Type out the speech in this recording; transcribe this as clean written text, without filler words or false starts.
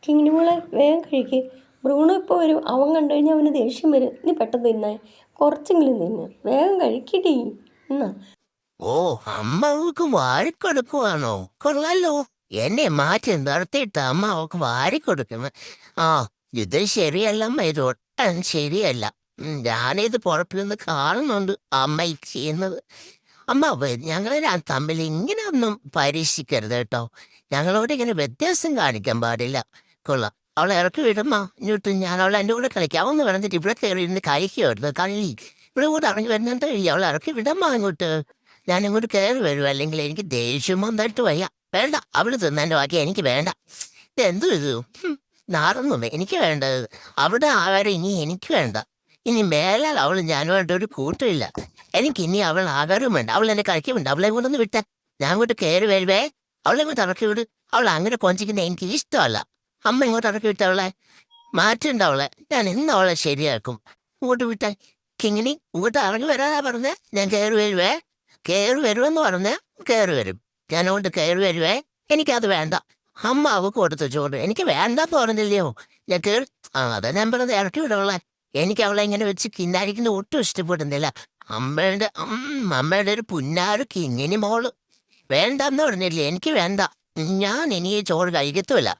കിങ്ങിണി മോളെ വേഗം കഴിക്ക്. ബ്രൂണോ ഇപ്പോൾ വരും. അവൻ കണ്ടു കഴിഞ്ഞാൽ അവന് ദേഷ്യം വരും. നീ പെട്ടെന്ന് തിന്നേ. കുറച്ചെങ്കിലും തിന്ന്. വേഗം കഴിക്കടി. എന്നാ ഓ, അമ്മ അവൾക്ക് വാരിക്കൊടുക്കുവാണോ? കൊള്ളാലോ. എന്നെ മാറ്റി നിർത്തിയിട്ട് അമ്മ അവൾക്ക് വാരിക്കൊടുക്കുന്നു. ആ, ഇത് ശരിയല്ലമ്മ, ഇത് ഒട്ടും ശരിയല്ല. ഞാനിത് പുറപ്പിൽ നിന്ന് കാണുന്നുണ്ട് അമ്മ ഈ ചെയ്യുന്നത്. അമ്മ ഞങ്ങളെ തമ്മിൽ ഇങ്ങനെ ഒന്നും പരീക്ഷിക്കരുത് കേട്ടോ. ഞങ്ങളോട് ഇങ്ങനെ വ്യത്യാസം കാണിക്കാൻ പാടില്ല. കൊള്ളാം. അവളെ ഇറക്കി വിടുമ്മ. ഇങ്ങോട്ട് ഞാൻ അവളെ എൻ്റെ കൂടെ കളിക്കാമെന്ന് പറഞ്ഞിട്ട് ഇവിടെ കയറി ഇരുന്ന് കഴിക്കുമായിരുന്നു. കളി ഇവിടെ കൂടെ ഇറങ്ങി വരുന്നുണ്ട്. അവളെ ഇറക്കി വിടമ്മ ഇങ്ങോട്ട്. ഞാൻ ഇങ്ങോട്ട് കയറി വരും. അല്ലെങ്കിൽ എനിക്ക് ദേഷ്യം വന്നിട്ട് വയ്യ. വേണ്ട, അവള് തിന്നതിൻ്റെ ബാക്കി എനിക്ക് വേണ്ട. ഇതെന്തു ഇത്? നാറൊന്നുമേ എനിക്ക് വേണ്ടത്. അവിടെ ആഹാരം ഇനി എനിക്ക് വേണ്ട. ഇനി മേലാൽ അവൾ ഞാനുമായിട്ട് ഒരു കൂട്ടില്ല. എനിക്കിനി അവൾ ആഹാരവും വേണ്ട. അവൾ എന്നെ കഴിക്കുന്നുണ്ട്. അവളെ കൊണ്ടൊന്ന് വിട്ടേ. ഞാൻ ഇങ്ങോട്ട് കയറി വരുവേ. അവളെ ഇങ്ങോട്ട് ഇറക്കി വിട്. അവൾ അങ്ങനെ കൊഞ്ചിക്കുന്നത് എനിക്ക് ഇഷ്ടമല്ല. അമ്മ ഇങ്ങോട്ട് ഇറക്കി വിട്ട അവളെ. മാറ്റുണ്ട് അവളെ. ഞാൻ ഇന്ന് അവളെ ശരിയാക്കും. ഇങ്ങോട്ട് വിട്ടേ. കിങ്ങിണി ഇങ്ങോട്ട് ഇറങ്ങി വരാനാ പറഞ്ഞേ. ഞാൻ കയറി വരുവേ. കയറി വരുമെന്ന് പറഞ്ഞേ കയറി വരും. ഞാൻ അങ്ങോട്ട് കയറി വരുവേ. എനിക്കത് വേണ്ട. അമ്മ അവക്ക് കൊടുത്ത ചോറ് എനിക്ക് വേണ്ടെന്ന് പറഞ്ഞില്ലയോ. ഞാൻ കയറി അതാ ഞാൻ പറഞ്ഞത് ഇറക്കി വിടവളെ. എനിക്ക് അവളെ ഇങ്ങനെ വെച്ച് കിന്നാരിക്കുന്ന ഒട്ടും ഇഷ്ടപ്പെടുന്നില്ല. അമ്മയുടെ ഒരു പുന്നാറ് കിങ്ങിനി മോള്. വേണ്ടെന്ന് പറഞ്ഞില്ലേ. എനിക്ക് വേണ്ട. ഞാൻ ഇനി ഈ ചോറ് കഴിക്കത്തുമില്ല.